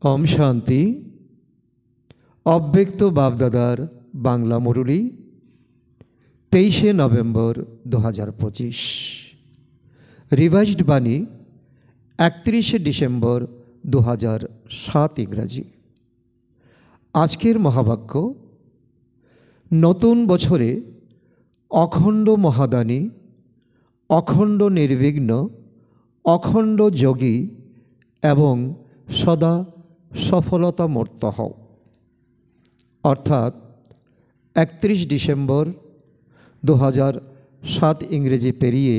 ओम शांति। अव्यक्त बापदादार बांगला मुरली 23 नवेम्बर 2025। रिवाइज्ड बानी 31 डिसेम्बर 2007 इंग्राजी। आजकेर महावाक्य नतून बछरे अखंड महादानी, अखंड निर्विघ्न, अखंड योगी एवं सदा सफलता मूर्त हओ। अर्थात 31 डिसेम्बर 2007 इंग्रेजी पेरिए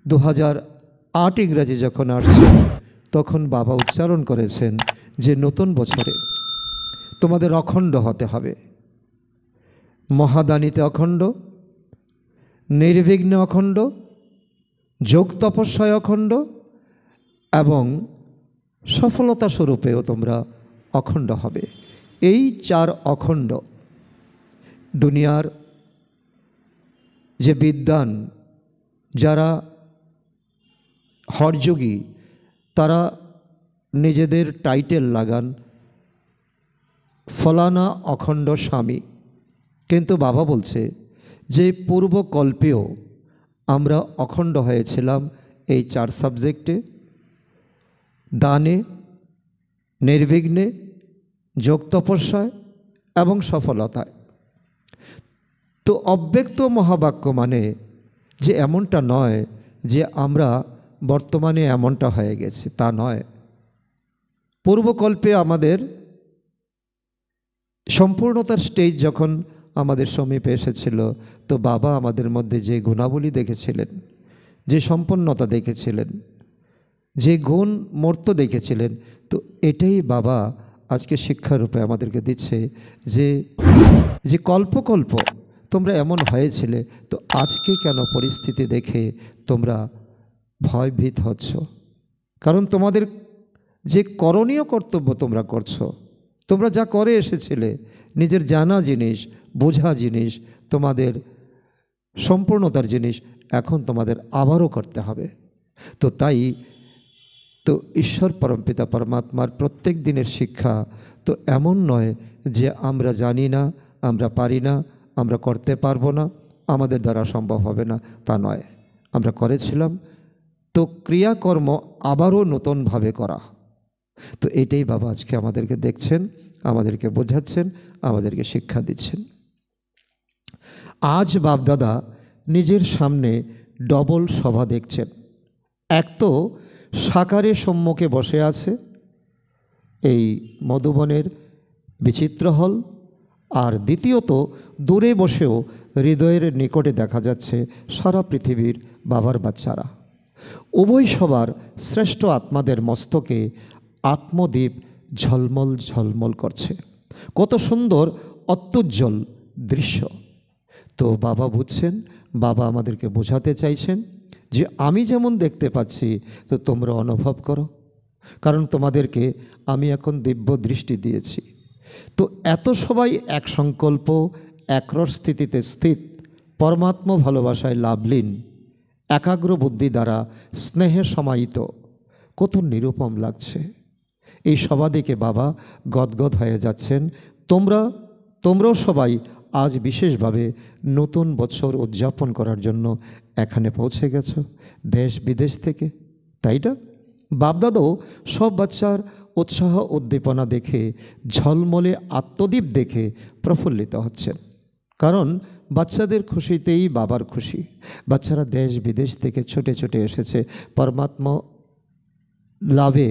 2008 इंग्राजी जखन आसছে तखन बाबा उच्चारण करेছেন যে नतून बछरे তোমাদের अखंड হতে হবে। महादानीते अखंड, निर्विघ्न अखंड, যোগ তপস্যায় अखंड एवं सफलता स्वरूपेও তোমরা अखंड হবে। এই চার अखंड दुनियार जे विद्वान যারা हरयोगी तारा নিজেদের टाइटेल लागान फलाना अखंड स्वामी, किन्तु बाबा बोलছে যে पूर्वकल्पेও আমরা अखंड হয়েছিলাম এই চার সাবজেক্টে, दाने, निर्विघ्ने, যোগ তপস্যায় এবং সফলতায়। তো অব্যক্ত মহাবাক্য মানে যে এমনটা নয় যে আমরা বর্তমানে এমনটা হয়ে গেছে, তা নয়। পূর্বকল্পে আমাদের সম্পূর্ণতার স্টেজ যখন আমাদের সমীপে এসেছিল, তো বাবা আমাদের মধ্যে যে গুণাবলী দেখেছিলেন, যে সম্পন্নতা দেখেছিলেন, যে গুণ মূর্ত দেখেছিলেন, তো এটাই বাবা আজকে শিক্ষারূপে আমাদেরকে দিচ্ছে যে যে কল্প কল্প তোমরা এমন হয়েছিলে, তো আজকে কেন পরিস্থিতি দেখে তোমরা ভয়ভীত হচ্ছ? কারণ তোমাদের যে করণীয় কর্তব্য তোমরা করছো, তোমরা যা করে এসেছিলে, নিজের জানা জিনিস, বোঝা জিনিস, তোমাদের সম্পূর্ণতার জিনিস এখন তোমাদের আবারও করতে হবে। তো তাই তো ঈশ্বর परमपिता परमात्मार प्रत्येक दिनेर शिक्षा तो एमन नय जे आमरा जानी ना, आमरा पारी ना, आमरा करते पारबो ना, आमादेर द्वारा सम्भव होबे ना, ता नय। आमरा करेछिलाम, तो क्रियाकर्म आबारो नतून भावे करा। तो एटाई बाबा आजके आमादेरके देखछेन, आमादेरके बोझाচ্ছেন, आमादेरके शिक्षा दिচ্ছেন। आज बापदादा निजेर सामने डबल सभा देखছেন। एक तो साकारे सम्मुखे बसे आछे এই মধুবনের বিচিত্র হল, আর দ্বিতীয়ত দূরে বসেও হৃদয়ের নিকটে দেখা যাচ্ছে সারা পৃথিবীর বাবার বাচ্চারা। উভয় সবার শ্রেষ্ঠ আত্মাদের মস্তকে আত্মদীপ ঝলমল ঝলমল করছে। কত সুন্দর অত্যুজ্জ্বল দৃশ্য। তো বাবা বুঝছেন, বাবা আমাদেরকে বোঝাতে চাইছেন যে আমি যেমন দেখতে পাচ্ছি, তো তোমরা অনুভব করো, কারণ তোমাদেরকে আমি এখন দিব্য দৃষ্টি দিয়েছি। তো এত সবাই এক সংকল্প, একরস স্থিতিতে স্থিত, পরমাত্ম ভালোবাসায় লাভলীন, একাগ্র বুদ্ধি দ্বারা স্নেহে সমাহিত, কত নিরুপম লাগছে। এই সভা দেখে বাবা গদগদ হয়ে যাচ্ছেন। তোমরাও সবাই আজ বিশেষভাবে নতুন বছর উদযাপন করার জন্য এখানে পৌঁছে গেছো দেশ বিদেশ থেকে, তাই না? বাপদাদাও সব বাচ্চার উৎসাহ উদ্দীপনা দেখে, ঝলমলে আত্মদীপ দেখে প্রফুল্লিত হচ্ছেন। কারণ বাচ্চাদের খুশিতেই বাবার খুশি। বাচ্চারা দেশ বিদেশ থেকে ছুটে ছুটে এসেছে পরমাত্মা লাভে,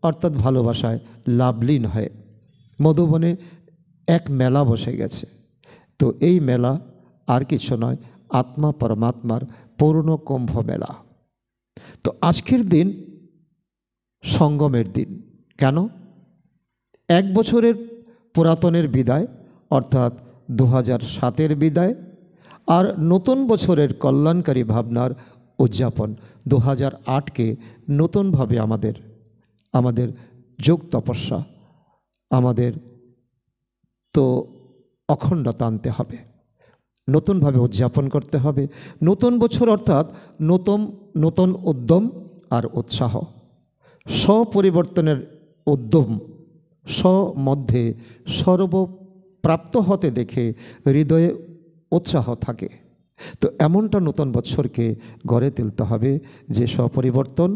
অর্থাৎ ভালোবাসায় লাভলীন হয়ে। মধুবনে এক মেলা বসে গেছে। তো এই মেলা আর কিছু নয়, आत्मा परमात्मार पूर्ण कुम्भ मेला। तो आजकेर दिन संगमेर दिन। केन? एक बछरेर पुरातनेर विदाय अर्थात 2007 विदाय और नतून बछरेर कल्याणकारी भावनार उद्यापन 2008 के नतून भावे आमादेर जोग तपस्या आमादेर तो अखंडता आनते हबे, नतून भावे उद्यापन करते हबे। नतून बछर अर्थात नतून उद्यम और उत्साह, स्वपरिवर्तनेर উদ্যম মধ্যে সর্বপ্রাপ্ত হতে দেখে হৃদয়ে উৎসাহ থাকে। তো এমনটা নতুন বৎসরকে গড়ে তুলতে হবে যে স্বপরিবর্তন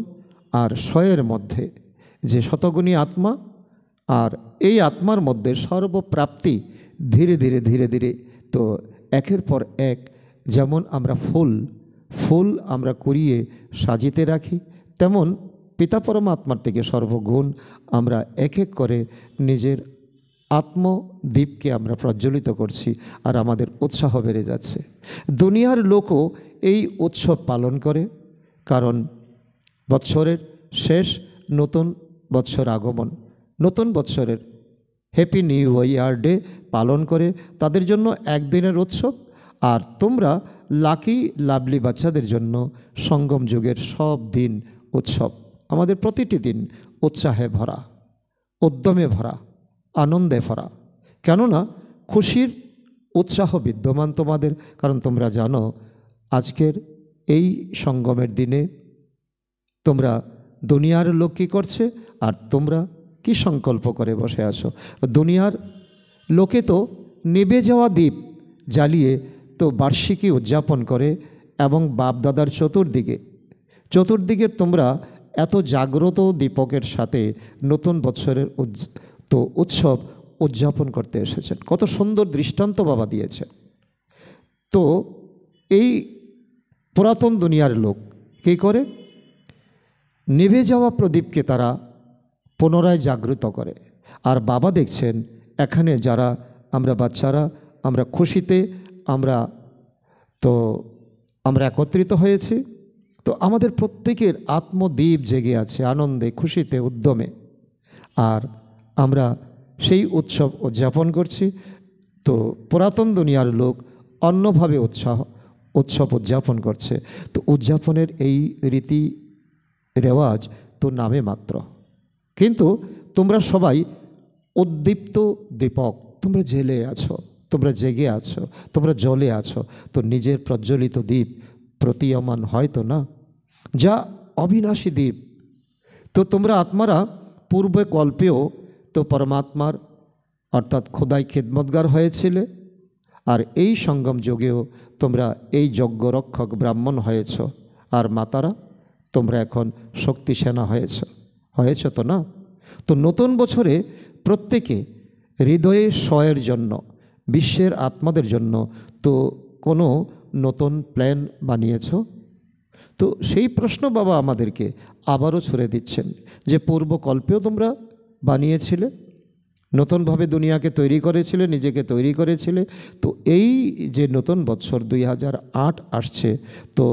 আর স্বয়ের মধ্যে যে শতগুণী আত্মা, আর এই আত্মার মধ্যে সর্বপ্রাপ্তি ধীরে ধীরে ধীরে ধীরে। তো একের পর এক যেমন আমরা ফুল আমরা কুড়িয়ে সাজিতে রাখি, তেমন পিতা পরমাত্মার থেকে সর্বগুণ আমরা এক এক করে নিজের আত্মদীপকে আমরা প্রজ্বলিত করছি, আর আমাদের উৎসাহ বেড়ে যাচ্ছে। দুনিয়ার লোকও এই উৎসব পালন করে, কারণ বৎসরের শেষ, নতুন বৎসর আগমন, নতুন বৎসরের হ্যাপি নিউ ইয়ার ডে পালন করে, তাদের জন্য একদিনের উৎসব। আর তোমরা লাকি লাভলি বাচ্চাদের জন্য সঙ্গম যুগের সব দিন উৎসব। আমাদের প্রতিটি দিন উৎসাহে ভরা, উদ্যমে ভরা, আনন্দে ভরা। কেননা খুশির উৎসাহ বিদ্যমান তোমাদের, কারণ তোমরা জানো আজকের এই সঙ্গমের দিনে তোমরা দুনিয়ার লোক কী করছে আর তোমরা কি সংকল্প করে বসে আছো। দুনিয়ার লোকে তো নিভে যাওয়া দ্বীপ জ্বালিয়ে তো বার্ষিকী উদযাপন করে, এবং বাপদাদার চতুর্দিকে তোমরা এত জাগ্রত দীপকের সাথে নতুন বৎসরের উৎসব উদযাপন করতে এসেছেন। কত সুন্দর দৃষ্টান্ত বাবা দিয়েছেন। তো এই পুরাতন দুনিয়ার লোক কী করে, নিভে যাওয়া প্রদীপকে তারা পুনরায় জাগ্রত করে। আর বাবা দেখছেন এখানে যারা আমরা বাচ্চারা, আমরা খুশিতে আমরা একত্রিত হয়েছি। তো আমাদের প্রত্যেকের আত্মদ্বীপ জেগে আছে আনন্দে, খুশিতে, উদ্যমে, আর আমরা সেই উৎসব উদযাপন করছি। তো পুরাতন দুনিয়ার লোক অন্যভাবে উৎসব উদযাপন করছে। তো উদযাপনের এই রীতি রেওয়াজ তো নামে মাত্র, কিন্তু তোমরা সবাই উদ্দীপ্ত দীপক, তোমরা জেলে আছো, তোমরা জেগে আছো, তোমরা জ্বলে আছো। তো নিজের প্রজ্বলিত দ্বীপ প্রতীয়মান হয় তো না, যা অবিনাশী দ্বীপ। তো তোমরা আত্মারা পূর্বে কল্পেও তো পরমাত্মার অর্থাৎ খোদাই খেদমতগার হয়েছিলে, আর এই সঙ্গম যুগেও তোমরা এই যজ্ঞরক্ষক ব্রাহ্মণ হয়েছ, আর মাতারা তোমরা এখন শক্তি সেনা হয়েছ তো না। তো নতুন বছরে প্রত্যেকে হৃদয়ে স্বয়ের জন্য, বিশ্বের আত্মাদের জন্য তো কোনো নতুন প্ল্যান বানিয়েছ? তো সেই প্রশ্ন বাবা আমাদেরকে আবারও ছুড়ে দিচ্ছেন যে পূর্বকল্পেও তোমরা বানিয়েছিলে, নতুনভাবে দুনিয়াকে তৈরি করেছিলে, নিজেকে তৈরি করেছিলে। তো এই যে নতুন বৎসর 2008 আসছে, তো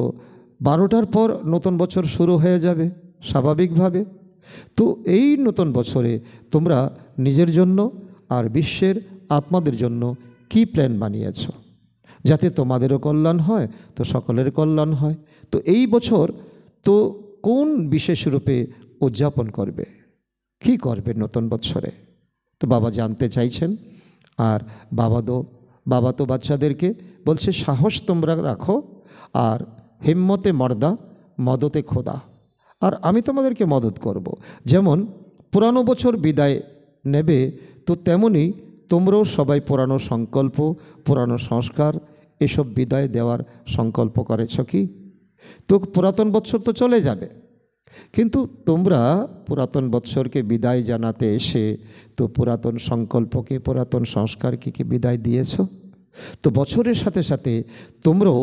12টার পর নতুন বছর শুরু হয়ে যাবে স্বাভাবিকভাবে। তো এই নতুন বছরে তোমরা নিজের জন্য আর বিশ্বের আত্মাদের জন্য কি প্ল্যান বানিয়েছ, যাতে তোমাদেরও কল্যাণ হয়, তো সকলের কল্যাণ হয়। তো এই বছর তো কোন বিশেষ রূপে উদযাপন করবে, কি করবে নতুন বৎসরে? তো বাবা জানতে চাইছেন। আর বাবা তো বাচ্চাদেরকে বলছে সাহস তোমরা রাখো, আর হিম্মতে মর্দা মদতে খোদা। আর আমি তোমাদেরকে মদত করব। যেমন পুরানো বছর বিদায় নেবে, তো তেমনি তোমরাও সবাই পুরানো সংকল্প, পুরানো সংস্কার এসব বিদায় দেওয়ার সংকল্প করেছ কি? তো পুরাতন বৎসর তো চলে যাবে, কিন্তু তোমরা পুরাতন বৎসরকে বিদায় জানাতে এসে তো পুরাতন সংকল্পকে, পুরাতন সংস্কারকে কি বিদায় দিয়েছ? তো বছরের সাথে সাথে তোমরাও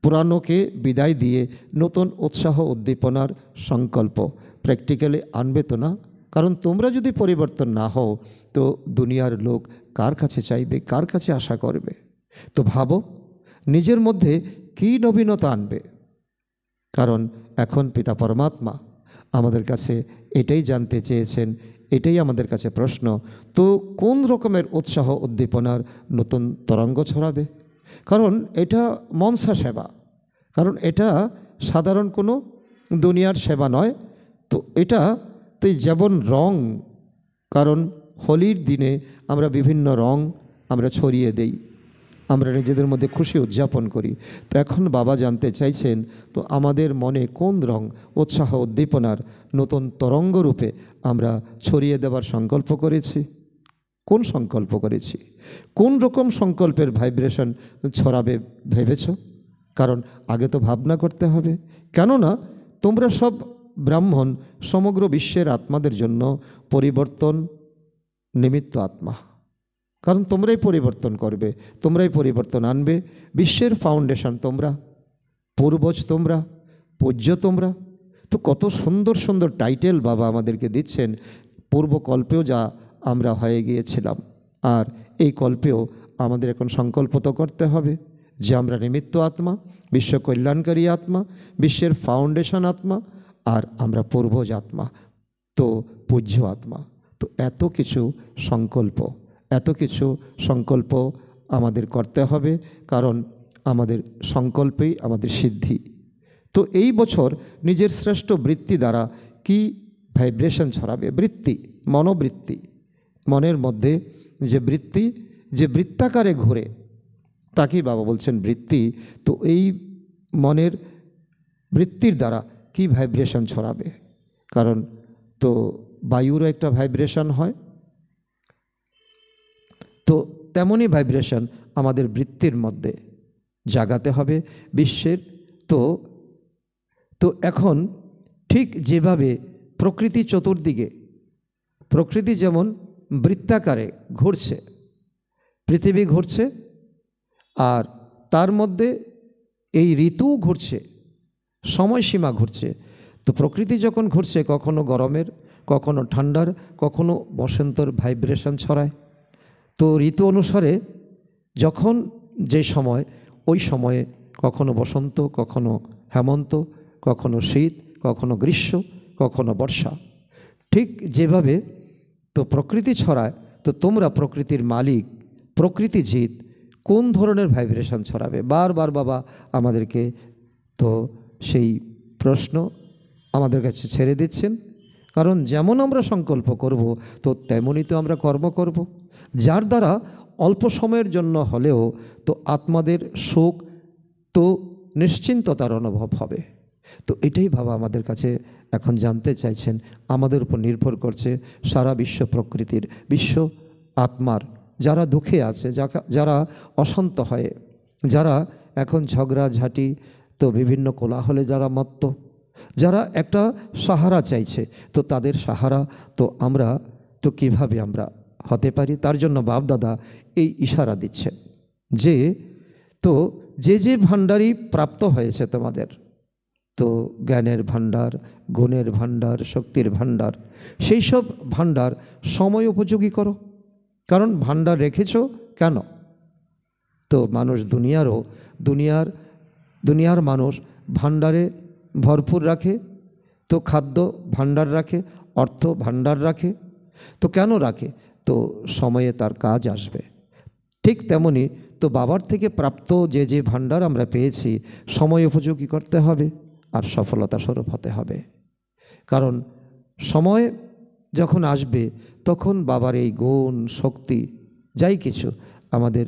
পুরানোকে বিদায় দিয়ে নতুন উৎসাহ উদ্দীপনার সংকল্প প্র্যাকটিক্যালি আনবে তো না? কারণ তোমরা যদি পরিবর্তন না হও, তো দুনিয়ার লোক কার কাছে চাইবে, কার কাছে আশা করবে? তো ভাবো নিজের মধ্যে কী নবীনতা আনবে। কারণ এখন পিতা পরমাত্মা আমাদের কাছে এটাই জানতে চেয়েছেন, এটাই আমাদের কাছে প্রশ্ন। তো কোন রকমের উৎসাহ উদ্দীপনার নতুন তরঙ্গ ছড়াবে? কারণ এটা মনসা সেবা, কারণ এটা সাধারণ কোনো দুনিয়ার সেবা নয়। তো এটা তো যেমন রং, কারণ হোলির দিনে আমরা বিভিন্ন রং আমরা ছড়িয়ে দেই, আমরা নিজেদের মধ্যে খুশি উদযাপন করি। তো এখন বাবা জানতে চাইছেন, তো আমাদের মনে কোন রং উৎসাহ উদ্দীপনার নতুন তরঙ্গ রূপে আমরা ছড়িয়ে দেওয়ার সংকল্প করেছি? কোন সংকল্প করেছি? কোন রকম সংকল্পের ভাইব্রেশন ছড়াবে ভেবেছ? কারণ আগে তো ভাবনা করতে হবে। কেননা তোমরা সব ব্রাহ্মণ সমগ্র বিশ্বের আত্মাদের জন্য পরিবর্তন নিমিত্ত আত্মা। কারণ তোমরাই পরিবর্তন করবে, তোমরাই পরিবর্তন আনবে। বিশ্বের ফাউন্ডেশন তোমরা, পূর্বজ তোমরা, পূজ্য তোমরা। তো কত সুন্দর সুন্দর টাইটেল বাবা আমাদেরকে দিচ্ছেন। পূর্বকল্পেও যা আমরা হয়ে গিয়েছিলাম, আর এই কল্পেও আমাদের এখন সংকল্প তো করতে হবে যে আমরা নিমিত্ত আত্মা, বিশ্ব কল্যাণকারী আত্মা, বিশ্বের ফাউন্ডেশন আত্মা, আর আমরা পূর্বজ আত্মা, তো পূজ্য আত্মা। তো এত কিছু সংকল্প আমাদের করতে হবে, কারণ আমাদের সংকল্পেই আমাদের সিদ্ধি। তো এই বছর নিজের শ্রেষ্ঠ বৃত্তি দ্বারা কি ভাইব্রেশন ছড়াবে? বৃত্তি, মনোবৃত্তি, মনের মধ্যে যে বৃত্তি, যে বৃত্তাকারে ঘুরে, তাকেই বাবা বলছেন বৃত্তি। তো এই মনের বৃত্তির দ্বারা কি ভাইব্রেশন ছড়াবে? কারণ তো বায়ুরও একটা ভাইব্রেশন হয়, তো তেমনই ভাইব্রেশন আমাদের বৃত্তির মধ্যে জাগাতে হবে বিশ্বের। তো এখন ঠিক যেভাবে প্রকৃতি চতুর্দিকে, প্রকৃতি যেমন বৃত্তাকারে ঘুরছে, পৃথিবী ঘুরছে, আর তার মধ্যে এই ঋতু ঘুরছে, সময়সীমা ঘুরছে। তো প্রকৃতি যখন ঘুরছে, কখনো গরমের, কখনো ঠান্ডার, কখনো বসন্তর ভাইব্রেশন ছড়ায়। তো ঋতু অনুসারে যখন যে সময়, ওই সময়ে কখনো বসন্ত, কখনো হেমন্ত, কখনো শীত, কখনো গ্রীষ্ম, কখনো বর্ষা। ঠিক যেভাবে তো প্রকৃতি ছড়ায়, তো তোমরা প্রকৃতির মালিক, প্রকৃতি জিত, কোন ধরনের ভাইব্রেশন ছড়াবে? বারবার বাবা আমাদেরকে তো সেই প্রশ্ন আমাদের কাছে ছেড়ে দিচ্ছেন। কারণ যেমন আমরা সংকল্প করব, তো তেমনই তো আমরা কর্ম করব, যার দ্বারা অল্প সময়ের জন্য হলেও তো আত্মাদের সুখ, তো নিশ্চিন্ততার অনুভব হবে। তো এটাই বাবা আমাদের কাছে এখন জানতে চাইছেন। আমাদের উপর নির্ভর করছে সারা বিশ্ব প্রকৃতির, বিশ্ব আত্মার যারা দুঃখে আছে, যারা অশান্ত হয়ে, যারা এখন ঝগড়াঝাটি, তো বিভিন্ন কোলাহলে যারা মত্ত, যারা একটা সাহারা চাইছে, তো তাদের সাহারা তো আমরা তো কিভাবে আমরা হতে পারি? তার জন্য বাপদাদা এই ইশারা দিচ্ছেন যে তো যে ভাণ্ডারই প্রাপ্ত হয়েছে তোমাদের, তো জ্ঞানের ভাণ্ডার, গুণের ভাণ্ডার, শক্তির ভাণ্ডার, সেই সব ভাণ্ডার সময় উপযোগী করো। কারণ ভাণ্ডার রেখেছ কেন? তো মানুষ দুনিয়ার মানুষ ভাণ্ডারে ভরপুর রাখে, তো খাদ্য ভাণ্ডার রাখে, অর্থ ভাণ্ডার রাখে। তো কেন রাখে? তো সময়ে তার কাজ আসবে। ঠিক তেমনি তো বাবার থেকে প্রাপ্ত যে ভাণ্ডার আমরা পেয়েছি, সময় উপযোগী করতে হবে আর সফলতা স্বরূপ হতে হবে। কারণ সময় যখন আসবে, তখন বাবার এই গুণ, শক্তি, যাই কিছু আমাদের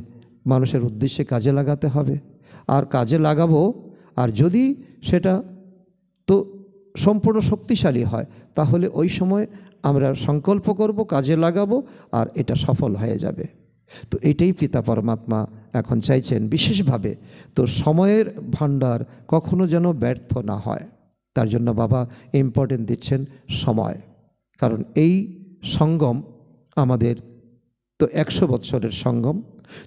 মানুষের উদ্দেশ্যে কাজে লাগাতে হবে। আর কাজে লাগাবো, আর যদি সেটা তো সম্পূর্ণ শক্তিশালী হয়, তাহলে ওই সময় আমরা সংকল্প করব, কাজে লাগাবো, আর এটা সফল হয়ে যাবে। তো এটাই পিতা পরমাত্মা এখন চাইছেন বিশেষভাবে। তো সময়ের ভাণ্ডার কখনো যেন ব্যর্থ না হয়, তার জন্য বাবা ইম্পর্টেন্ট দিচ্ছেন সময়। কারণ এই সঙ্গম আমাদের তো 100 বৎসরের সঙ্গম।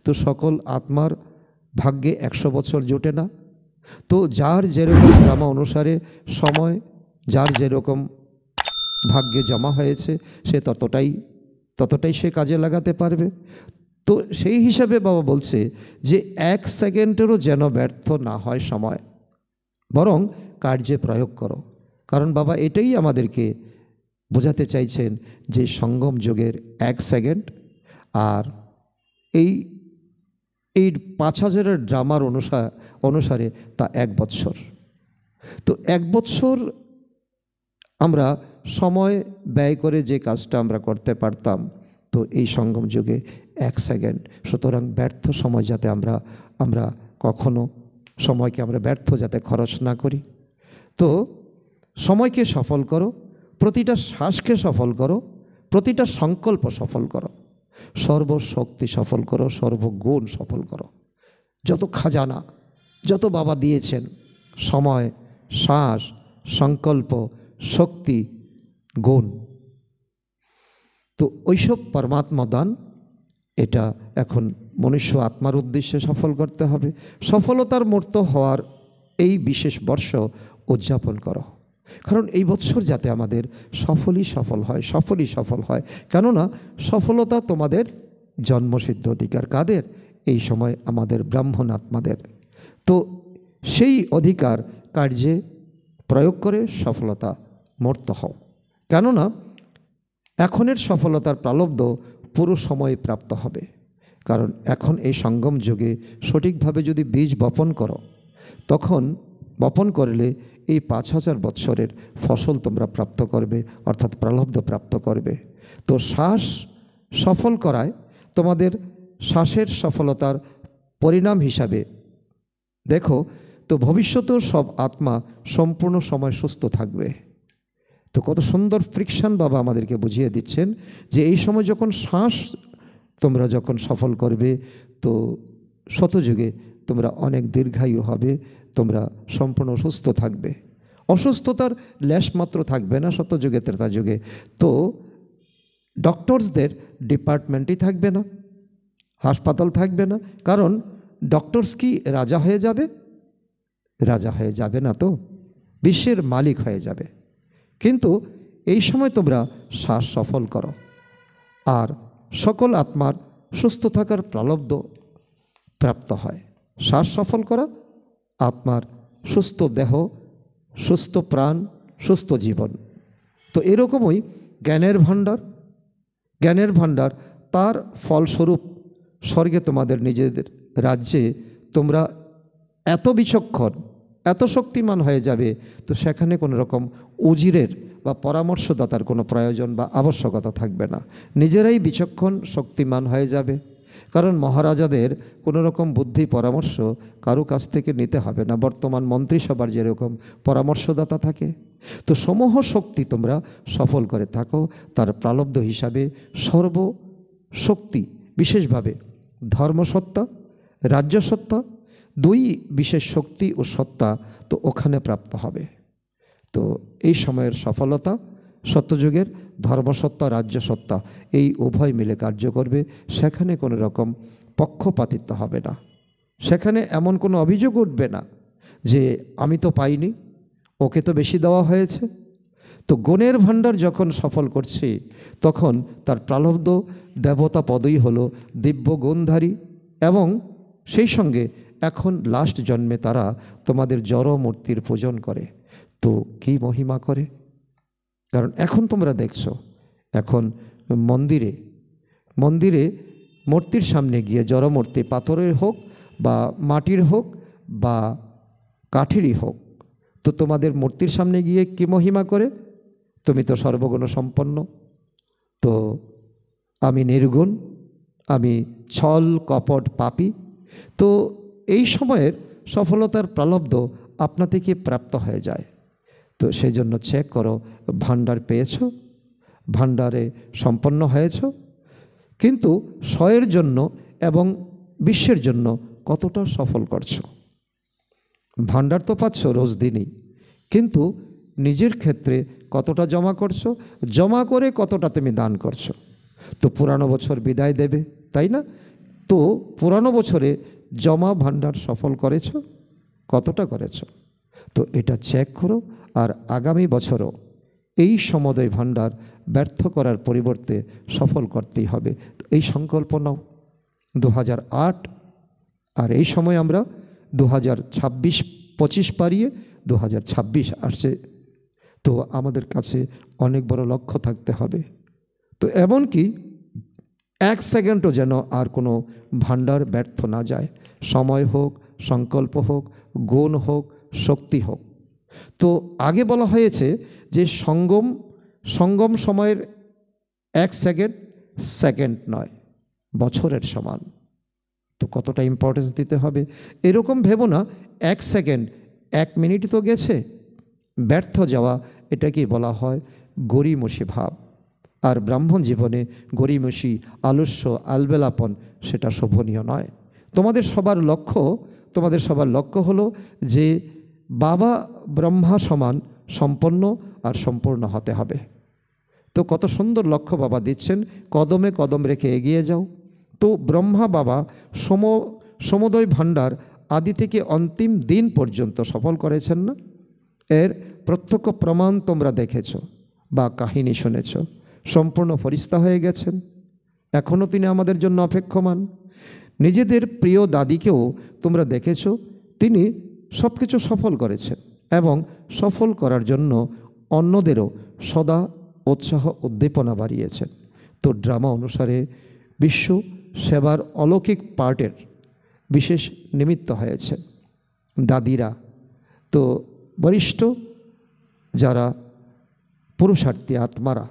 তো সকল আত্মার ভাগ্যে 100 বছর জোটে না। তো যার যেরকম ড্রামা অনুসারে সময়, যার যেরকম ভাগ্যে জমা হয়েছে, সে ততটাই সে কাজে লাগাতে পারবে। তো সেই হিসাবে বাবা বলছে যে 1 সেকেন্ডেরও যেন ব্যর্থ না হয় সময়, বরং কার্যে প্রয়োগ করো। কারণ বাবা এটাই আমাদেরকে বোঝাতে চাইছেন যে সঙ্গম যুগের 1 সেকেন্ড আর এই 5000-এর ড্রামার অনুসারে তা 1 বৎসর। তো 1 বৎসর আমরা সময় ব্যয় করে যে কাজটা আমরা করতে পারতাম, তো এই সঙ্গম যুগে 1 সেকেন্ড। সুতরাং ব্যর্থ সময় যাতে আমরা কখনো সময়কে আমরা ব্যর্থ যাতে খরচ না করি। তো সময়কে সফল করো, প্রতিটা শ্বাসকে সফল করো, প্রতিটা সংকল্প সফল করো, সর্বশক্তি সফল করো, সর্বগুণ সফল করো। যত খাজানা, যত বাবা দিয়েছেন, সময়, শ্বাস, সংকল্প, শক্তি, গুণ, তো ওইসব পরমাত্মা দান, এটা এখন মনুষ্য আত্মার উদ্দেশ্যে সফল করতে হবে। সফলতার মূর্ত হওয়ার এই বিশেষ বর্ষ উদযাপন করো, কারণ এই বৎসর যাতে আমাদের সফলই সফল হয়। কেননা সফলতা তোমাদের জন্মসিদ্ধ অধিকার। কাদের? এই সময় আমাদের ব্রাহ্মণ আত্মাদের। তো সেই অধিকার কার্যে প্রয়োগ করে সফলতা মূর্ত হও। কেননা এখনের সফলতার প্রালব্ধ পুরো সময়ে প্রাপ্ত হবে। কারণ এখন এই সঙ্গম যুগে সঠিকভাবে যদি বীজ বপন করো, তখন বপন করলে এই 5000 বৎসরের ফসল তোমরা প্রাপ্ত করবে, অর্থাৎ প্রালব্ধ প্রাপ্ত করবে। তো শ্বাস সফল করায় তোমাদের শ্বাসের সফলতার পরিণাম হিসাবে দেখো, তো ভবিষ্যতেও সব আত্মা সম্পূর্ণ সময় সুস্থ থাকবে। তো কত সুন্দর ফ্রিকশন বাবা আমাদেরকে বুঝিয়ে দিচ্ছেন যে এই সময় যখন শ্বাস তোমরা যখন সফল করবে, তো শতযুগে তোমরা অনেক দীর্ঘায়ু হবে, তোমরা সম্পূর্ণ সুস্থ থাকবে, অসুস্থতার লেশ মাত্র থাকবে না শতযুগে, ত্রেতা যুগে। তো ডক্টরসদের ডিপার্টমেন্টই থাকবে না, হাসপাতাল থাকবে না। কারণ ডক্টরস কি রাজা হয়ে যাবে? রাজা হয়ে যাবে না, তো বিশ্বের মালিক হয়ে যাবে। কিন্তু এই সময় তোমরা শ্বাস সফল করো, আর সকল আত্মার সুস্থ থাকার প্রালব্ধ প্রাপ্ত হয়। শ্বাস সফল করা, আত্মার সুস্থ দেহ, সুস্থ প্রাণ, সুস্থ জীবন। তো এরকমই জ্ঞানের ভাণ্ডার তার ফলস্বরূপ স্বর্গে তোমাদের নিজেদের রাজ্যে তোমরা এত বিচক্ষণ, এত শক্তিমান হয়ে যাবে, তো সেখানে কোনো রকম উজিরের বা পরামর্শদাতার কোনো প্রয়োজন বা আবশ্যকতা থাকবে না। নিজেরাই বিচক্ষণ, শক্তিমান হয়ে যাবে। কারণ মহারাজাদের কোনো রকম বুদ্ধি পরামর্শ কারো কাছ থেকে নিতে হবে না। বর্তমান মন্ত্রিসভার যেরকম পরামর্শদাতা থাকে, তো সমূহ শক্তি তোমরা সফল করে থাকো। তার প্রালব্ধ হিসাবে সর্বশক্তি, বিশেষভাবে ধর্মসত্তা, রাজ্যসত্তা, 2 বিশেষ শক্তি ও সত্তা তো ওখানে প্রাপ্ত হবে। তো এই সময়ের সফলতা সত্যযুগের ধর্মসত্তা, রাজ্যসত্তা এই উভয় মিলে কার্য করবে। সেখানে কোনো রকম পক্ষপাতিত্ব হবে না, সেখানে এমন কোনো অভিযোগ উঠবে না যে আমি তো পাইনি, ওকে তো বেশি দেওয়া হয়েছে। তো গুণের ভাণ্ডার যখন সফল করছে, তখন তার প্রালব্ধ দেবতা পদই হলো দিব্য গুণধারী, এবং সেই সঙ্গে এখন লাস্ট জন্মে তারা তোমাদের জড় মূর্তির পূজন করে। তো কি মহিমা করে! কারণ এখন তোমরা দেখছো, এখন মন্দিরে মূর্তির সামনে গিয়ে, জড় মূর্তি পাথরের হোক বা মাটির হোক বা কাঠেরই হোক, তো তোমাদের মূর্তির সামনে গিয়ে কি মহিমা করে? তুমি তো সর্বগুণ সম্পন্ন, তো আমি নির্গুণ, আমি ছল কপট পাপী। তো এই সময়ের সফলতার প্রালব্ধ আপনা থেকে প্রাপ্ত হয়ে যায়। তো সেই জন্য চেক করো, ভাণ্ডার পেয়েছ, ভাণ্ডারে সম্পন্ন হয়েছ, কিন্তু স্বয়ের জন্য এবং বিশ্বের জন্য কতটা সফল করছো। ভাণ্ডার তো পাচ্ছ রোজ দিনই, কিন্তু নিজের ক্ষেত্রে কতটা জমা করছো, জমা করে কতটা তুমি দান করছো। তো পুরানো বছর বিদায় দেবে, তাই না? তো পুরানো বছরে জমা ভাণ্ডার সফল করেছো, কতটা করেছো, তো এটা চেক করো। আর আগামী বছরও এই সমদয় ভাণ্ডার ব্যর্থ করার পরিবর্তে সফল করতেই হবে। এই সংকল্প নাও। 2008, আর এই সময় আমরা 2026-25 পারিয়ে 2026 আসছে। তো আমাদের কাছে অনেক বড় লক্ষ্য থাকতে হবে। তো এমনকি 1 সেকেন্ডও যেন আর কোনো ভাণ্ডার ব্যর্থ না যায়। সময় হোক, সংকল্প হোক, গুণ হোক, শক্তি হোক। তো আগে বলা হয়েছে যে সঙ্গম সময়ের 1 সেকেন্ড সেকেন্ড নয়, বছরের সমান। তো কতটা ইম্পর্টেন্স দিতে হবে। এরকম ভেবো না 1 সেকেন্ড 1 মিনিট তো গেছে, ব্যর্থ যাওয়া এটাকেই বলা হয় গড়িমসি ভাব। আর ব্রাহ্মণ জীবনে গড়িমসি, আলস্য, আলবেলাপন সেটা শোভনীয় নয়। তোমাদের সবার লক্ষ্য হলো যে বাবা ব্রহ্মা সমান সম্পন্ন আর সম্পূর্ণ হতে হবে। তো কত সুন্দর লক্ষ্য বাবা দিচ্ছেন, কদমে কদম রেখে এগিয়ে যাও। তো ব্রহ্মা বাবা সমোদয় ভাণ্ডার আদি থেকে অন্তিম দিন পর্যন্ত সফল করেছেন না? এর প্রত্যক্ষ প্রমাণ তোমরা দেখেছ বা কাহিনী শুনেছ। সম্পূর্ণ ফরিস্তা হয়ে গেছেন, এখনও তিনি আমাদের জন্য অপেক্ষমান। নিজেদের প্রিয় দাদিকেও তোমরা দেখেছ, তিনি সব কিছু সফল করেছেন এবং সফল করার জন্য অন্যদেরও সদা উৎসাহ উদ্দীপনা বাড়িয়েছেন। তো ড্রামা অনুসারে বিশ্ব সেবার অলৌকিক পার্টের বিশেষ নিমিত্ত হয়েছে দাদিরা। তো বরিষ্ঠ যারা পুরুষার্থী আত্মারা,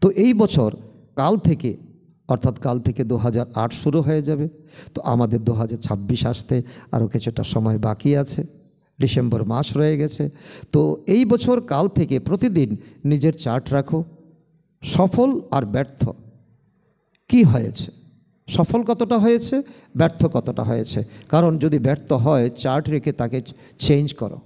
তো এই বছর কাল থেকে 2008 শুরু হয়ে যাবে। তো আমাদের 2026 আসতে আরও কিছুটা সময় বাকি আছে, ডিসেম্বর মাস রয়ে গেছে। তো এই বছর কাল থেকে প্রতিদিন নিজের চার্ট রাখো, সফল আর ব্যর্থ কি হয়েছে, সফল কতটা হয়েছে, ব্যর্থ কতটা হয়েছে। কারণ যদি ব্যর্থ হয় চার্ট রেখে তাকে চেঞ্জ করো,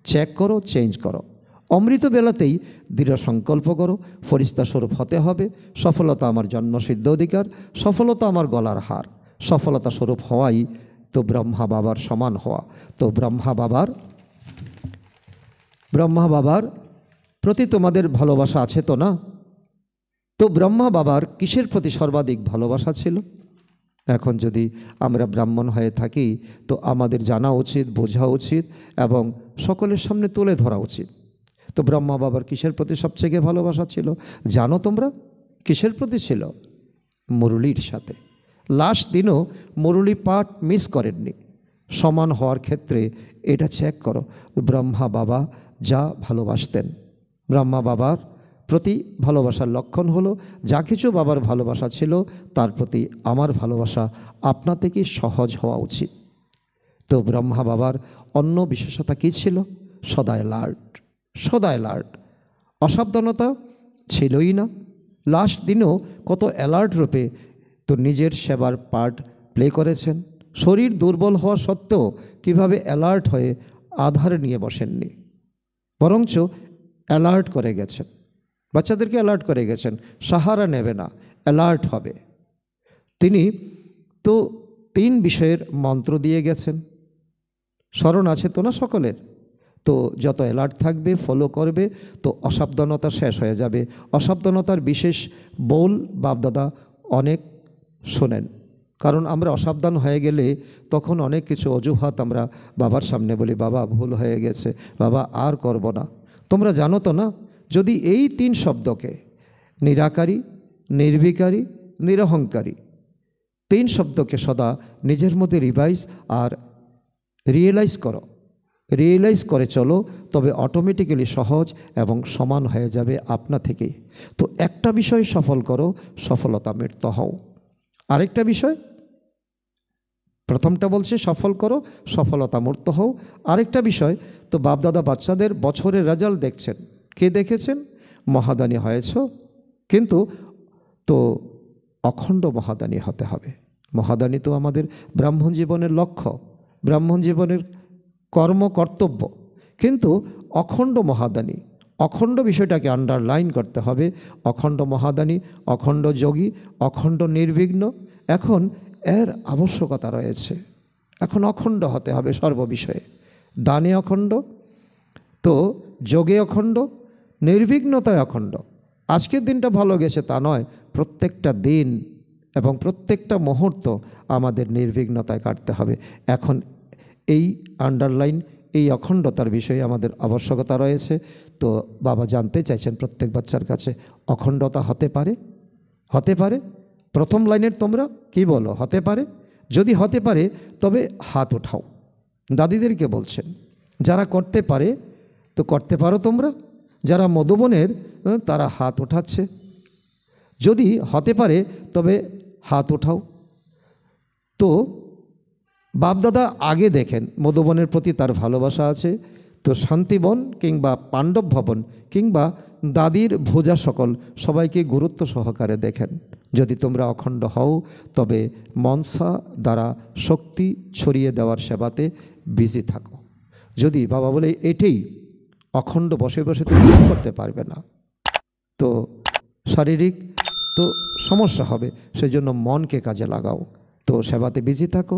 চেক করো, চেঞ্জ করো। অমৃত বেলাতেই দৃঢ় সংকল্প করো, ফরিস্তা স্বরূপ হতে হবে। সফলতা আমার জন্মসিদ্ধ অধিকার, সফলতা আমার গলার হার। সফলতা স্বরূপ হওয়াই তো ব্রহ্মা বাবার সমান হওয়া। তো ব্রহ্মা বাবার প্রতি তোমাদের ভালোবাসা আছে তো না? তো ব্রহ্মা বাবার কিসের প্রতি সর্বাধিক ভালোবাসা ছিল? এখন যদি আমরা ব্রাহ্মণ হয়ে থাকি তো আমাদের জানা উচিত, বোঝা উচিত এবং সকলের সামনে তুলে ধরা উচিত। তো ব্রহ্মা বাবার কিসের প্রতি সবচেয়ে ভালোবাসা ছিল জানো তোমরা? কিসের প্রতি ছিল? মুরলীর সাথে। লাস্ট দিনও মুরলী পাঠ মিস করেননি। সমান হওয়ার ক্ষেত্রে এটা চেক করো, ব্রহ্মা বাবা যা ভালোবাসতেন। ব্রহ্মা বাবার প্রতি ভালোবাসার লক্ষণ হলো যা কিছু বাবার ভালোবাসা ছিল তার প্রতি আমার ভালোবাসা আপনা থেকেই সহজ হওয়া উচিত। তো ব্রহ্মা বাবার অন্য বিশেষতা কী ছিল? সদা অ্যালার্ট, অসাবধানতা ছিলই না। লাস্ট দিনও কত অ্যালার্ট রূপে তো নিজের সেবার পার্ট প্লে করেছেন। শরীর দুর্বল হওয়া সত্ত্বেও কিভাবে অ্যালার্ট হয়ে আধার নিয়ে বসেননি, বরঞ্চ অ্যালার্ট করে গেছেন, বাচ্চাদেরকে অ্যালার্ট করে গেছেন। সাহারা নেবে না, অ্যালার্ট হবে। তিনি তো 3 বিষয়ের মন্ত্র দিয়ে গেছেন, স্মরণ আছে তো না সকলের? তো যত অ্যালার্ট থাকবে, ফলো করবে, তো অসাবধানতা শেষ হয়ে যাবে। অসাবধানতার বিশেষ বল বাপদাদা অনেক শোনেন, কারণ আমরা অসাবধান হয়ে গেলে তখন অনেক কিছু অজুহাত আমরা বাবার সামনে বলি, বাবা ভুল হয়ে গেছে, বাবা আর করব না। তোমরা জানো তো না, যদি এই 3 শব্দকে নিরাকারী, নির্বিকারী, নিরহংকারী 3 শব্দকে সদা নিজের মধ্যে রিভাইজ আর রিয়েলাইজ করে চলো, তবে অটোমেটিক্যালি সহজ এবং সমান হয়ে যাবে আপনা থেকেই। তো একটা বিষয় সফল করো, সফলতা মৃত্যু হও। আরেকটা বিষয়, প্রথমটা বলছে সফল করো, সফলতা মূর্ত হও। আরেকটা বিষয়, তো বাপদাদা বাচ্চাদের বছরের রেজাল্ট দেখছেন। কে দেখেছেন? মহাদানী হয়েছ, কিন্তু তো অখণ্ড মহাদানী হতে হবে। মহাদানী তো আমাদের ব্রাহ্মণ জীবনের লক্ষ্য, ব্রাহ্মণ জীবনের কর্তব্য। কিন্তু অখণ্ড মহাদানী, অখণ্ড বিষয়টাকে আন্ডারলাইন করতে হবে। অখণ্ড মহাদানী, অখণ্ড যোগী, অখণ্ড নির্বিঘ্ন। এখন এর আবশ্যকতা রয়েছে, এখন অখণ্ড হতে হবে সর্ববিষয়ে। দানে অখণ্ড, তো যোগে অখণ্ড, নির্বিঘ্নতায় অখণ্ড। আজকের দিনটা ভালো গেছে তা নয়, প্রত্যেকটা দিন এবং প্রত্যেকটা মুহূর্ত আমাদের নির্বিঘ্নতায় কাটতে হবে। এখন এই আন্ডারলাইন, এই অখণ্ডতার বিষয়ে আমাদের আবশ্যকতা রয়েছে। তো বাবা জানতে চাইছেন প্রত্যেক বাচ্চার কাছে, অখণ্ডতা হতে পারে? প্রথম লাইনের তোমরা কি বলো? হতে পারে? যদি হতে পারে তবে হাত ওঠাও। দাদিদেরকে বলছেন, যারা করতে পারে তো করতে পারো তোমরা। যারা মধুবনের তারা হাত ওঠাচ্ছে। যদি হতে পারে তবে হাত ওঠাও। তো বাপদাদা আগে দেখেন মধুবনের প্রতি তার ভালোবাসা আছে, তো শান্তিবন কিংবা পাণ্ডব ভবন কিংবা দাদির ভোজা সকল সবাইকে গুরুত্ব সহকারে দেখেন। যদি তোমরা অখণ্ড হও তবে মনসা দ্বারা শক্তি ছড়িয়ে দেওয়ার সেবাতে বিজি থাকো। যদি বাবা বলে এটাই অখণ্ড বসে বসে তুমি করতে পারবে না, তো শারীরিক তো সমস্যা হবে, সেই জন্য মনকে কাজে লাগাও, তো সেবাতে বিজি থাকো।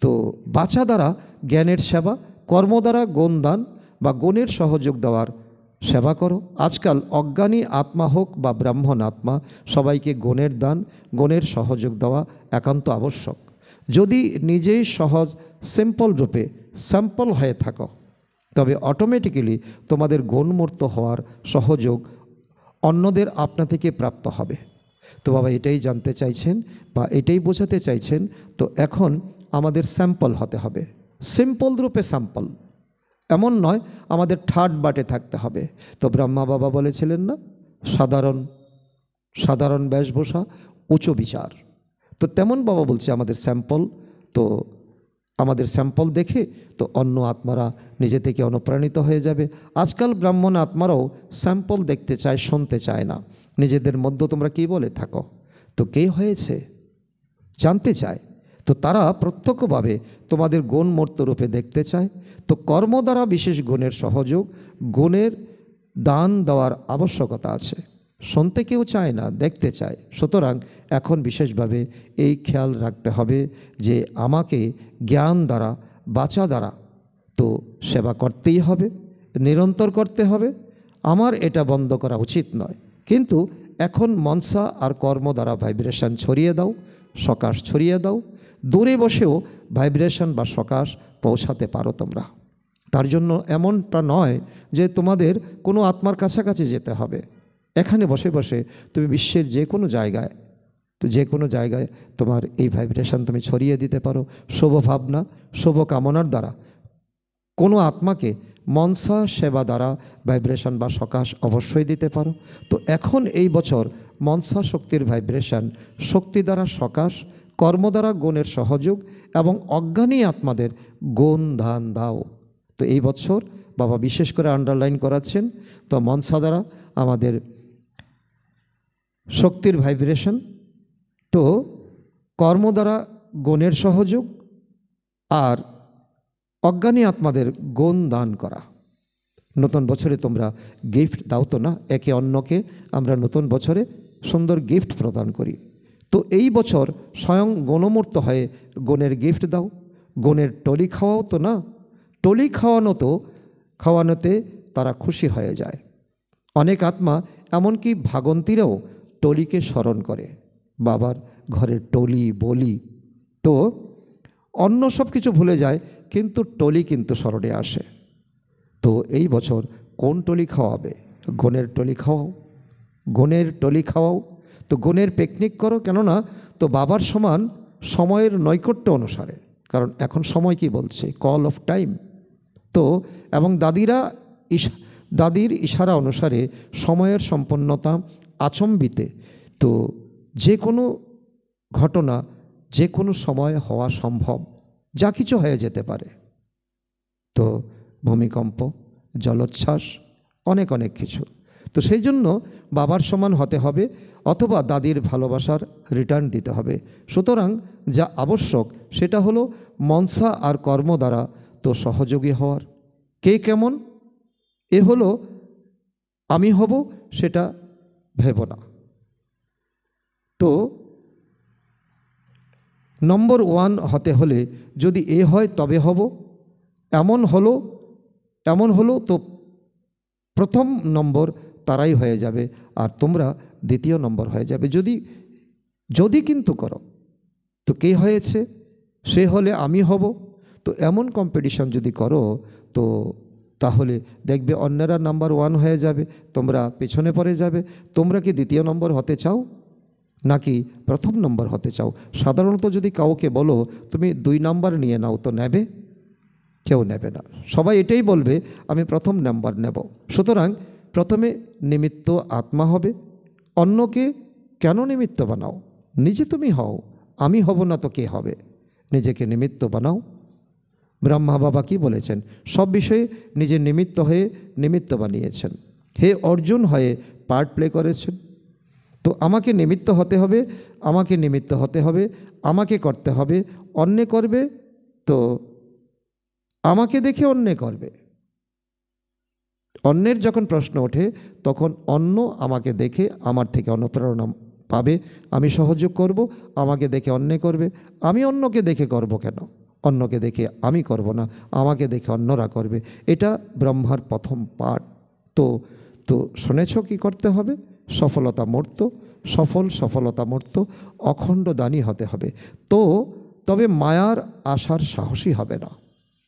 তো বাচা দ্বারা জ্ঞানের সেবা, কর্ম দ্বারা গুণদান বা গুণের সহযোগ দেওয়ার সেবা করো। আজকাল অজ্ঞানী আত্মা হোক বা ব্রাহ্মণ আত্মা সবাইকে গুণের দান, গুণের সহযোগ দেওয়া একান্ত আবশ্যক। যদি নিজেই সহজ সিম্পল রূপে স্যাম্পল হয়ে থাকো তবে অটোমেটিক্যালি তোমাদের গুণমূর্ত হওয়ার সহযোগ অন্যদের আপনা থেকে প্রাপ্ত হবে। তো বাবা এটাই জানতে চাইছেন বা এটাই বোঝাতে চাইছেন। তো এখন আমাদের স্যাম্পল হতে হবে, সিম্পল রূপে স্যাম্পল, এমন নয় আমাদের থার্ড বাটে থাকতে হবে। তো ব্রহ্মা বাবা বলেছিলেন না, সাধারণ বেশভূষা উচ্চ বিচার। তো তেমন বাবা বলছে আমাদের স্যাম্পল। তো আমাদের স্যাম্পল দেখে তো অন্য আত্মারা নিজে থেকে অনুপ্রাণিত হয়ে যাবে। আজকাল ব্রাহ্মণ আত্মারাও স্যাম্পল দেখতে চায়, শুনতে চায় না। নিজেদের মধ্যে তোমরা কী বলে থাকো, তো কে হয়েছে জানতে চায়। তো তারা প্রত্যক্ষভাবে তোমাদের গুণমূর্ত রূপে দেখতে চায়। তো কর্ম দ্বারা বিশেষ গুণের সহযোগ, গুণের দান দেওয়ার আবশ্যকতা আছে। শুনতে কেউ চায় না, দেখতে চায়। সুতরাং এখন বিশেষভাবে এই খেয়াল রাখতে হবে যে আমাকে জ্ঞান দ্বারা, বাচা দ্বারা তো সেবা করতেই হবে, নিরন্তর করতে হবে। আমার এটা বন্ধ করা উচিত নয়। কিন্তু এখন মনসা আর কর্ম দ্বারা ভাইব্রেশন ছড়িয়ে দাও, সকাশ ছড়িয়ে দাও। দূরে বসেও ভাইব্রেশন বা সকাশ পৌঁছাতে পারো তোমরা। তার জন্য এমনটা নয় যে তোমাদের কোনো আত্মার কাছাকাছি যেতে হবে। এখানে বসে বসে তুমি বিশ্বের যে কোনো জায়গায়, তো যে কোনো জায়গায় তোমার এই ভাইব্রেশন তুমি ছড়িয়ে দিতে পারো। শুভ ভাবনা, শুভ কামনার দ্বারা কোনো আত্মাকে মনসা সেবা দ্বারা ভাইব্রেশন বা সকাশ অবশ্যই দিতে পারো। তো এখন এই বছর মনসা শক্তির ভাইব্রেশন, শক্তি দ্বারা সকাশ, কর্ম দ্বারা গুণের সহযোগ এবং অজ্ঞানী আত্মাদের গুণ দান দাও। তো এই বছর বাবা বিশেষ করে আন্ডারলাইন করাচ্ছেন, তো মনসা দ্বারা আমাদের শক্তির ভাইব্রেশন, তো কর্ম দ্বারা গুণের সহযোগ আর অজ্ঞানী আত্মাদের গুণ দান করা। নতুন বছরে তোমরা গিফট দাও তো না, একে অন্যকে আমরা নতুন বছরে সুন্দর গিফট প্রদান করি। তো এই বছর স্বয়ং গুণমূর্ত হয়ে গুণের গিফট দাও। গুণের টলি খাওয়াও তো না, টলি খাওয়ানোতে তারা খুশি হয়ে যায়। অনেক আত্মা এমনকি ভাগন্তীরাও টলিকে স্মরণ করে, বাবার ঘরের টলি বলি। তো অন্য সব কিছু ভুলে যায়, কিন্তু টলি কিন্তু স্মরণে আসে। তো এই বছর কোন টলি খাওয়াবে? গুণের টলি খাওয়াও, গুণের টলি খাওয়াও। তো গুণের পিকনিক করো, কেননা তো বাবার সমান সময়ের নৈকট্য অনুসারে, কারণ এখন সময় কি বলছে, কল অফ টাইম। তো এবং দাদির ইশারা অনুসারে সময়ের সম্পন্নতা আচম্বিতে, তো যে কোনো ঘটনা যে কোনো সময় হওয়া সম্ভব, যা কিছু হয়ে যেতে পারে। তো ভূমিকম্প, জলোচ্ছ্বাস, অনেক অনেক কিছু। তো সেই জন্য বাবার সমান হতে হবে অথবা দাদির ভালোবাসার রিটার্ন দিতে হবে। সুতরাং যা আবশ্যক সেটা হলো মনসা আর কর্ম দ্বারা তো সহযোগী হওয়ার। কে কেমন এ হলো আমি হব সেটা ভেব না। তো নম্বর 1 হতে হলে যদি এ হয় তবে হব, এমন হলো তো প্রথম নম্বর তারাই হয়ে যাবে আর তোমরা দ্বিতীয় নম্বর হয়ে যাবে। যদি কিন্তু করো, তো কে হয়েছে সে হলে আমি হব। তো এমন কম্পিটিশন যদি করো তো তাহলে দেখবে অন্যরা নাম্বার 1 হয়ে যাবে, তোমরা পেছনে পড়ে যাবে। তোমরা কি দ্বিতীয় নম্বর হতে চাও নাকি প্রথম নম্বর হতে চাও? সাধারণত যদি কাউকে বলো তুমি 2 নাম্বার নিয়ে নাও, তো নেবে? কেউ নেবে না। সবাই এটাই বলবে আমি প্রথম নাম্বার নেব। সুতরাং প্রথমে নিমিত্ত আত্মা হবে, অন্যকে কেন নিমিত্ত বানাও? নিজে তুমি হও, আমি হব না তো কে হবে? নিজেকে নিমিত্ত বানাও। ব্রহ্মা বাবা কি বলেছেন? সব বিষয়ে নিজের নিমিত্ত হয়ে নিমিত্ত বানিয়েছেন। হে অর্জুন হয়ে পার্ট প্লে করেছেন। তো আমাকে নিমিত্ত হতে হবে, আমাকে নিমিত্ত হতে হবে, আমাকে করতে হবে। অন্যে করবে তো আমাকে দেখে অন্যে করবে। অন্যের যখন প্রশ্ন ওঠে তখন অন্য আমাকে দেখে আমার থেকে অনুপ্রেরণা পাবে, আমি সহযোগ করব, আমাকে দেখে অন্যে করবে। আমি অন্যকে দেখে করব কেন? অন্যকে দেখে আমি করব না, আমাকে দেখে অন্যরা করবে। এটা ব্রহ্মার প্রথম পাঠ। তো তো শুনেছ কি করতে হবে? সফলতা মূর্ত, সফলতা মূর্ত, অখণ্ড দানী হতে হবে। তো তবে মায়ার আশার সাহসী হবে না।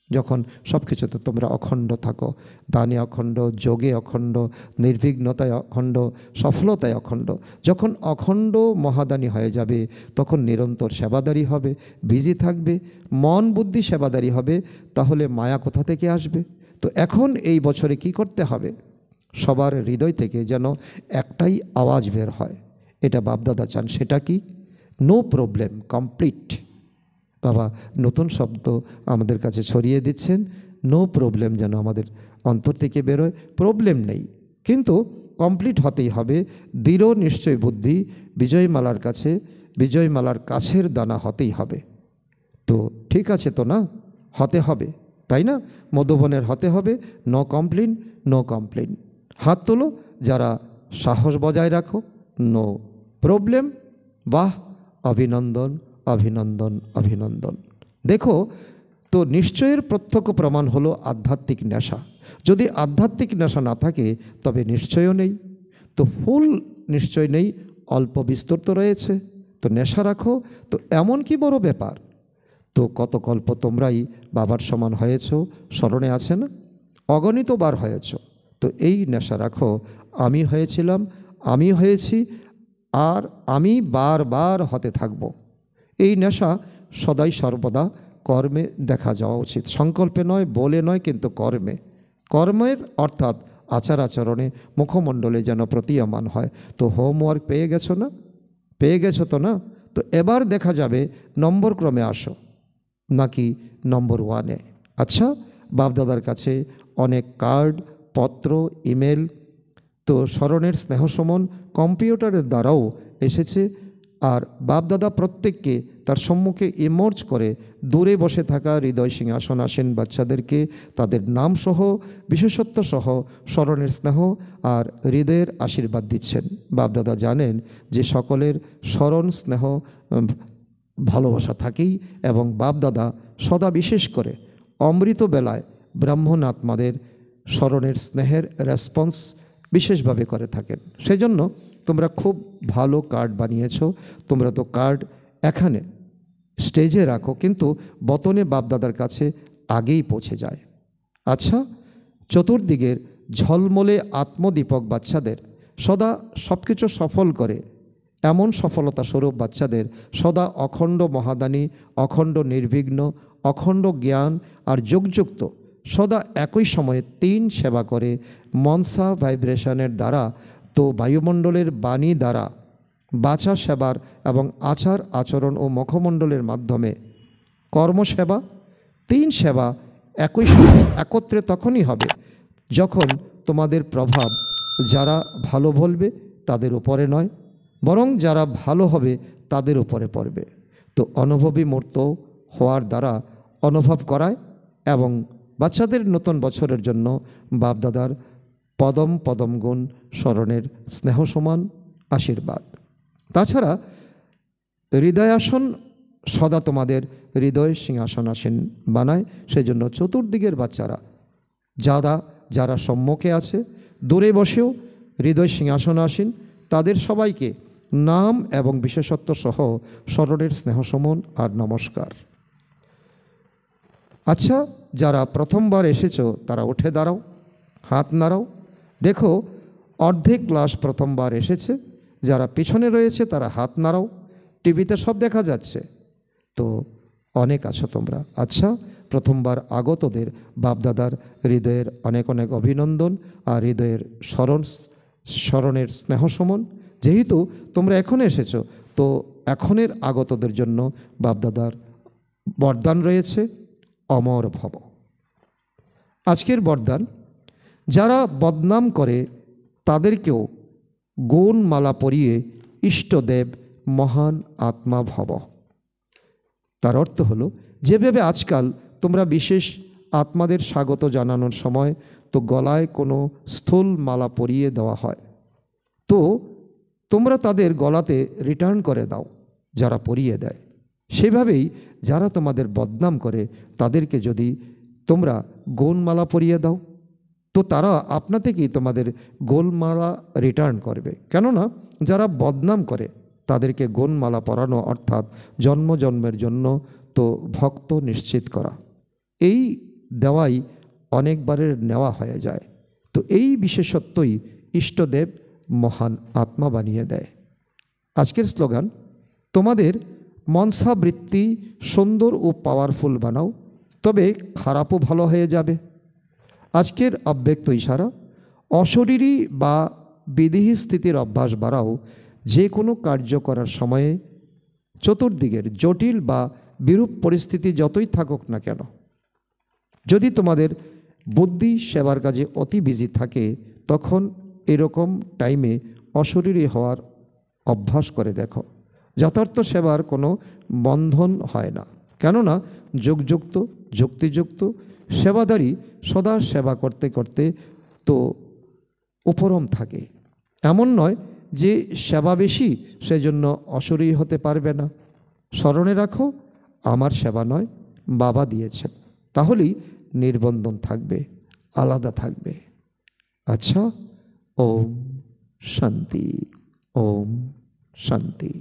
যখন সব কিছুতে তোমরা অখণ্ড থাকো, দানে অখণ্ড, যোগে অখণ্ড, নির্বিঘ্নতায় অখণ্ড, সফলতায় অখণ্ড। যখন অখণ্ড মহাদানী হয়ে যাবে তখন নিরন্তর সেবাদারি হবে, বিজি থাকবে, মন বুদ্ধি সেবাদারি হবে। তাহলে মায়া কোথা থেকে আসবে? তো এখন এই বছরে কি করতে হবে? সবার হৃদয় থেকে যেন একটাই আওয়াজ বের হয়, এটা বাপদাদা চান। সেটা কি? No problem, complete. বাবা নতুন শব্দ আমাদের কাছে ছড়িয়ে দিচ্ছেন। নো প্রবলেম যেন আমাদের অন্তর থেকে বেরোয়। প্রবলেম নেই, কিন্তু কমপ্লিট হতেই হবে। দৃঢ় নিশ্চয় বুদ্ধি বিজয়মালার কাছে, বিজয়মালার কাছের দানা হতেই হবে। তো ঠিক আছে তো না? হতে হবে, তাই না? মধুবনের হতে হবে। No complain, no complain. হাত তোলো যারা সাহস বজায় রাখো। No problem. বাহ, অভিনন্দন, অভিনন্দন, অভিনন্দন। দেখো তো নিশ্চয়ের প্রত্যক্ষ প্রমাণ হলো আধ্যাত্মিক নেশা। যদি আধ্যাত্মিক নেশা না থাকে তবে নিশ্চয়ও নেই। তো ফুল নিশ্চয় নেই, অল্প বিস্তর তো রয়েছে। তো নেশা রাখো, তো এমন কি বড় ব্যাপার? তো কত কল্প তোমরাই বাবার সমান হয়েছ, স্মরণে আছে না? অগণিত বার হয়েছ। তো এই নেশা রাখো, আমি হয়েছিলাম, আমি হয়েছি, আর আমি বারবার হতে থাকব। এই নেশা সদাই সর্বদা কর্মে দেখা যাওয়া উচিত। সংকল্পে নয়, বলে নয়, কিন্তু কর্মে। কর্মের অর্থাৎ আচার আচরণে, মুখমণ্ডলে যেন প্রতীয়মান হয়। তো হোমওয়ার্ক পেয়ে গেছো না? পেয়ে গেছো তো না? তো এবার দেখা যাবে নম্বর ক্রমে আসো নাকি নম্বর ওয়ানে। আচ্ছা, বাপদাদার কাছে অনেক কার্ড, পত্র, ইমেল, তো স্মরণের স্নেহসমন কম্পিউটারের দ্বারাও এসেছে। আর বাপদাদা প্রত্যেককে তার সম্মুখে ইমর্জ করে দূরে বসে থাকা হৃদয় সিংহাসন আসেন বাচ্চাদেরকে তাদের নামসহ, বিশেষত্বসহ স্মরণের স্নেহ আর হৃদয়ের আশীর্বাদ দিচ্ছেন। বাপদাদা জানেন যে সকলের স্মরণ, স্নেহ, ভালোবাসা থাকেই, এবং বাপদাদা সদা বিশেষ করে অমৃত বেলায় ব্রাহ্মণ আত্মাদের স্মরণের স্নেহের রেসপন্স বিশেষভাবে করে থাকেন। সেজন্য তোমরা খুব ভালো কার্ড বানিয়েছ। তোমরা তো কার্ড এখানে স্টেজে রাখো, কিন্তু বতনে বাপদাদার কাছে আগেই পৌঁছে যায়। আচ্ছা, চতুর্দিকের ঝলমলে আত্মদীপক বাচ্চাদের সদা সব কিছু সফল করে এমন সফলতা স্বরূপ বাচ্চাদের সদা অখণ্ড মহাদানী, অখণ্ড নির্বিঘ্ন, অখণ্ড জ্ঞান আর যোগযুক্ত সদা একই সময়ে 3 সেবা করে মনসা ভাইব্রেশনের দ্বারা, তো বায়ুমণ্ডলের বাণী দ্বারা, বাচা সেবার এবং আচার আচরণ ও মুখমণ্ডলের মাধ্যমে কর্মসেবা, 3 সেবা একই সময়ে একত্রে তখনই হবে যখন তোমাদের প্রভাব যারা ভালো বলবে তাদের উপরে নয়, বরং যারা ভালো হবে তাদের উপরে পড়বে। তো অনুভবী মূর্ত হওয়ার দ্বারা অনুভব করায়, এবং বাচ্চাদের নতুন বছরের জন্য বাপদাদার পদম পদম গুণ স্মরণের স্নেহ সমান আশীর্বাদ। তাছাড়া হৃদয়াসন সদা তোমাদের হৃদয় সিংহাসন আসীন বানায়। সেই জন্য চতুর্দিকের বাচ্চারা যারা সম্মুখে আছে, দূরে বসেও হৃদয় সিংহাসন আসীন, তাদের সবাইকে নাম এবং বিশেষত্ব সহ স্মরণের স্নেহ সমন আর নমস্কার। আচ্ছা, যারা প্রথমবার এসেছো তারা উঠে দাঁড়াও, হাত নাড়াও। দেখো অর্ধেক ক্লাস প্রথমবার এসেছে, যারা পিছনে রয়েছে তারা হাত নাড়াও। টিভিতে সব দেখা যাচ্ছে, তো অনেক আছো তোমরা। আচ্ছা, প্রথমবার আগতদের বাপদাদার হৃদয়ের অনেক অনেক অভিনন্দন আর হৃদয়ের স্মরণের স্নেহ সমন। যেহেতু তোমরা এখন এসেছো, তো এখনের আগতদের জন্য বাপদাদার বরদান রয়েছে, অমর ভব। আজকের বরদান, যারা বদনাম করে তাদেরকেও গৌণমালা পরিয়ে ইষ্টদেব মহান আত্মা ভব। তার অর্থ হলো, যেভাবে আজকাল তোমরা বিশেষ আত্মাদের স্বাগত জানানোর সময় তো গলায় কোনো স্থূল মালা পরিয়ে দেওয়া হয়, তো তোমরা তাদের গলাতে রিটার্ন করে দাও যারা পরিয়ে দেয়। সেভাবেই যারা তোমাদের বদনাম করে তাদেরকে যদি তোমরা গৌণমালা পরিয়ে দাও, তো তারা আপনা থেকেই তোমাদের গোলমালা রিটার্ন করবে। কেননা যারা বদনাম করে তাদেরকে গৌণমালা পরানো অর্থাৎ জন্ম জন্মের জন্য তো ভক্ত নিশ্চিত করা, এই দেওয়াই অনেকবারের নেওয়া হয়ে যায়। তো এই বিশেষত্বই ইষ্টদেব মহান আত্মা বানিয়ে দেয়। আজকের স্লোগান, তোমাদের মনসা বৃত্তি সুন্দর ও পাওয়ারফুল বানাও, তবে খারাপও ভালো হয়ে যাবে। আজকের অব্যক্ত ইশারা, অশরীরী বা বিদেহী স্থিতির অভ্যাস বাড়াও। যে কোনো কার্য করার সময়ে চতুর্দিকের জটিল বা বিরূপ পরিস্থিতি যতই থাকুক না কেন, যদি তোমাদের বুদ্ধি সেবার কাজে অতি বিজি থাকে, তখন এরকম টাইমে অশরীরী হওয়ার অভ্যাস করে দেখো। যথার্থ সেবার কোনো বন্ধন হয় না, কেননা যোগযুক্ত যুক্তিযুক্ত সেবাদারী সদা সেবা করতে করতে তো উপরম থাকে। এমন নয় যে সেবা বেশি সেজন্য অশরীরী হতে পারবে না। স্মরণে রাখো, আমার সেবা নয়, বাবা দিয়েছেন, তাহলেই নির্বন্ধন থাকবে, আলাদা থাকবে। আচ্ছা, ওম শান্তি, ওম শান্তি।